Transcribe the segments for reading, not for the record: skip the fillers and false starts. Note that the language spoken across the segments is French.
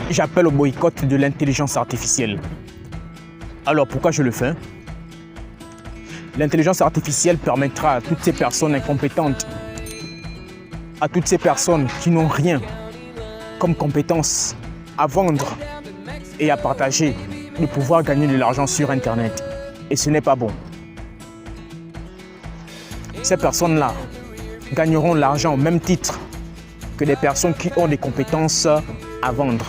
j'appelle au boycott de l'intelligence artificielle. Alors pourquoi je le fais? L'intelligence artificielle permettra à toutes ces personnes incompétentes, à toutes ces personnes qui n'ont rien comme compétence à vendre et à partager, de pouvoir gagner de l'argent sur Internet. Et ce n'est pas bon. Ces personnes-là gagneront l'argent au même titre que des personnes qui ont des compétences à vendre.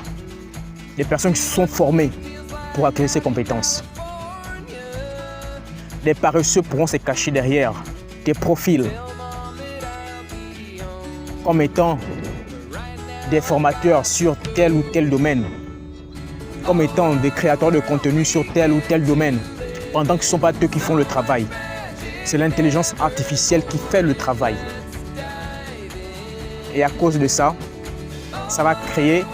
Des personnes qui se sont formées pour acquérir ces compétences. Les paresseux pourront se cacher derrière des profils comme étant des formateurs sur tel ou tel domaine, comme étant des créateurs de contenu sur tel ou tel domaine, pendant que ce ne sont pas eux qui font le travail. C'est l'intelligence artificielle qui fait le travail. Et à cause de ça, ça va créer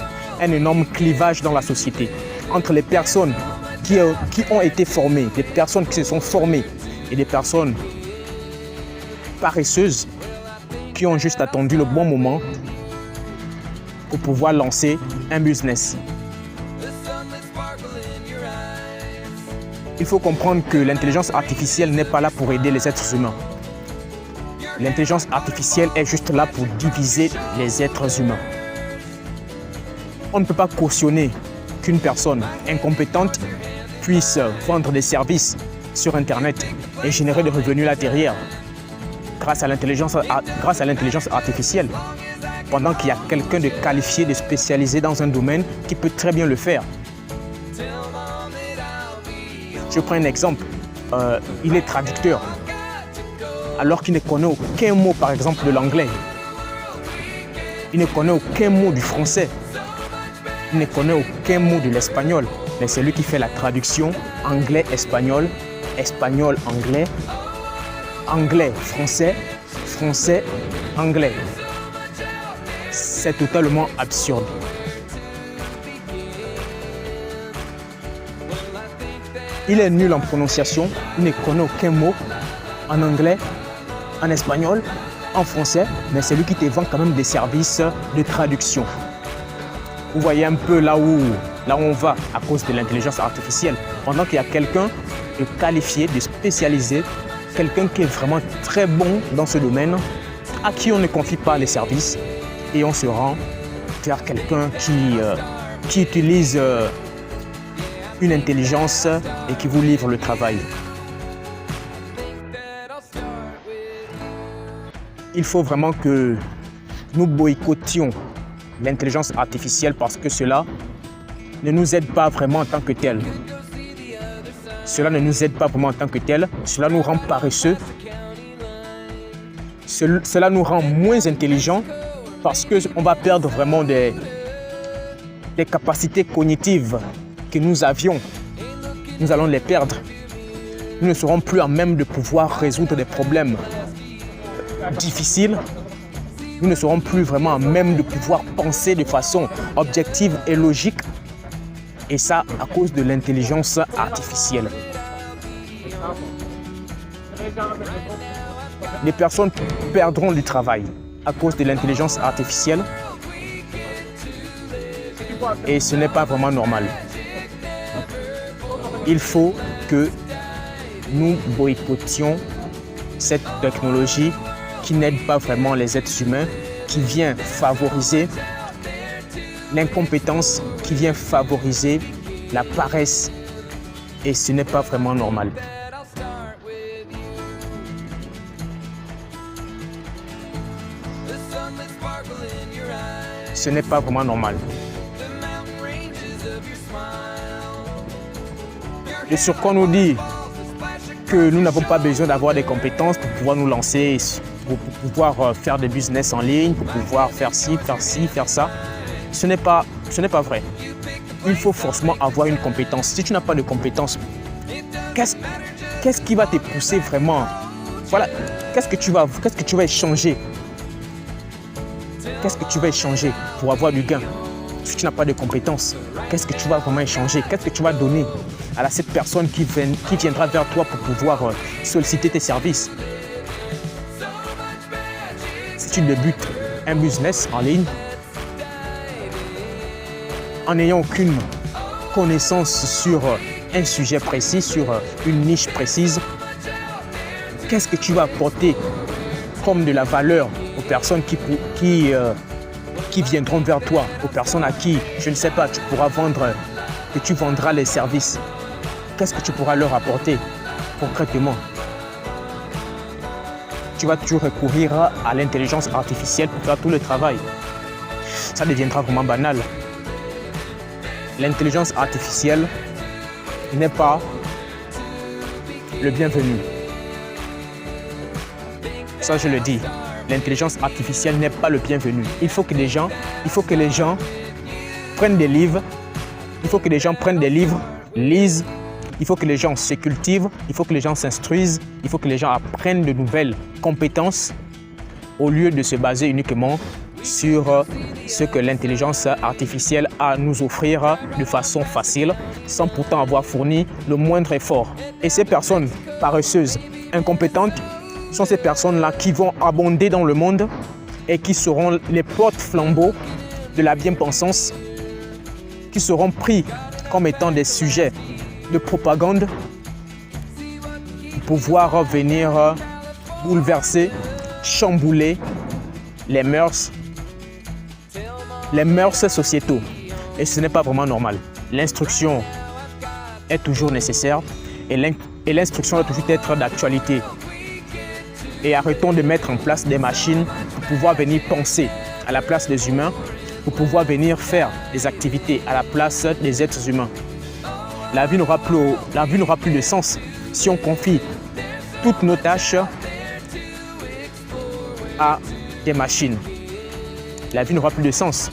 un énorme clivage dans la société entre les personnes qui ont été formées, des personnes qui se sont formées et des personnes paresseuses qui ont juste attendu le bon moment pour pouvoir lancer un business. Il faut comprendre que l'intelligence artificielle n'est pas là pour aider les êtres humains. L'intelligence artificielle est juste là pour diviser les êtres humains. On ne peut pas cautionner qu'une personne incompétente puisse vendre des services sur Internet et générer des revenus là derrière grâce à l'intelligence artificielle, pendant qu'il y a quelqu'un de qualifié, de spécialisé dans un domaine qui peut très bien le faire. Je prends un exemple. Il est traducteur, alors qu'il ne connaît aucun mot, par exemple, de l'anglais. Il ne connaît aucun mot du français. Il ne connaît aucun mot de l'espagnol. Mais c'est lui qui fait la traduction anglais-espagnol, espagnol-anglais, anglais-français, français-anglais. C'est totalement absurde. Il est nul en prononciation, il ne connaît aucun mot en anglais, en espagnol, en français, mais c'est lui qui te vend quand même des services de traduction. Vous voyez un peu là où on va à cause de l'intelligence artificielle. Pendant qu'il y a quelqu'un de qualifié, de spécialisé, quelqu'un qui est vraiment très bon dans ce domaine, à qui on ne confie pas les services et on se rend vers quelqu'un qui utilise une intelligence et qui vous livre le travail. Il faut vraiment que nous boycottions l'intelligence artificielle parce que cela ne nous aide pas vraiment en tant que tel. Cela ne nous aide pas vraiment en tant que tel. Cela nous rend paresseux. Cela nous rend moins intelligents parce qu'on va perdre vraiment des capacités cognitives que nous avions. Nous allons les perdre. Nous ne serons plus à même de pouvoir résoudre des problèmes difficiles. Nous ne serons plus vraiment à même de pouvoir penser de façon objective et logique. Et ça à cause de l'intelligence artificielle. Les personnes perdront du travail à cause de l'intelligence artificielle. Et ce n'est pas vraiment normal. Il faut que nous boycottions cette technologie qui n'aide pas vraiment les êtres humains, qui vient favoriser l'incompétence, qui vient favoriser la paresse. Et ce n'est pas vraiment normal. Ce n'est pas vraiment normal. Et sur quoi on nous dit que nous n'avons pas besoin d'avoir des compétences pour pouvoir nous lancer, pour pouvoir faire des business en ligne, pour pouvoir faire ci, faire ça. Ce n'est pas vrai. Il faut forcément avoir une compétence. Si tu n'as pas de compétences, qu'est-ce qui va te pousser vraiment? Voilà, qu'est-ce que tu vas échanger? Qu'est-ce que tu vas échanger pour avoir du gain? Si tu n'as pas de compétences, qu'est-ce que tu vas vraiment échanger? Qu'est-ce que tu vas donner à cette personne qui viendra vers toi pour pouvoir solliciter tes services? Si tu débutes un business en ligne, en n'ayant aucune connaissance sur un sujet précis, sur une niche précise, qu'est-ce que tu vas apporter comme de la valeur aux personnes qui viendront vers toi, aux personnes à qui, je ne sais pas, tu pourras vendre, que tu vendras les services. Qu'est-ce que tu pourras leur apporter concrètement? Tu vas toujours recourir à l'intelligence artificielle pour faire tout le travail. Ça deviendra vraiment banal. L'intelligence artificielle n'est pas le bienvenu. Ça, je le dis. L'intelligence artificielle n'est pas le bienvenu. Il faut que les gens prennent des livres. Il faut que les gens prennent des livres, lisent. Il faut que les gens se cultivent. Il faut que les gens s'instruisent. Il faut que les gens apprennent de nouvelles compétences au lieu de se baser uniquement sur ce que l'intelligence artificielle a à nous offrir de façon facile, sans pourtant avoir fourni le moindre effort. Et ces personnes paresseuses, incompétentes, sont ces personnes-là qui vont abonder dans le monde et qui seront les porte-flambeaux de la bien-pensance, qui seront pris comme étant des sujets de propagande pour pouvoir venir bouleverser, chambouler les mœurs sociétaux. Et ce n'est pas vraiment normal. L'instruction est toujours nécessaire et l'instruction doit toujours être d'actualité. Et arrêtons de mettre en place des machines pour pouvoir venir penser à la place des humains, pour pouvoir venir faire des activités à la place des êtres humains. La vie n'aura plus de sens si on confie toutes nos tâches à des machines. La vie n'aura plus de sens.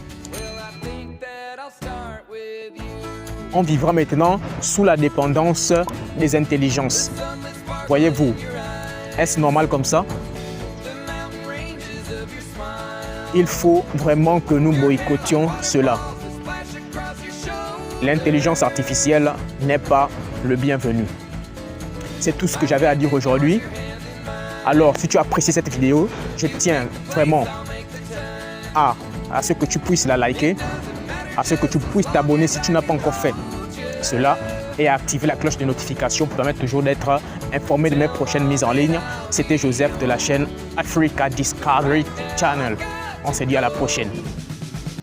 On vivra maintenant sous la dépendance des intelligences. Voyez-vous, est-ce normal comme ça? Il faut vraiment que nous boycottions cela. L'intelligence artificielle n'est pas le bienvenu. C'est tout ce que j'avais à dire aujourd'hui. Alors, si tu as apprécié cette vidéo, je tiens vraiment à ce que tu puisses la liker, à ce que tu puisses t'abonner si tu n'as pas encore fait cela et à activer la cloche de notification pour permettre toujours d'être informé de mes prochaines mises en ligne. C'était Joseph de la chaîne Africa Discovery Channel. On se dit à la prochaine.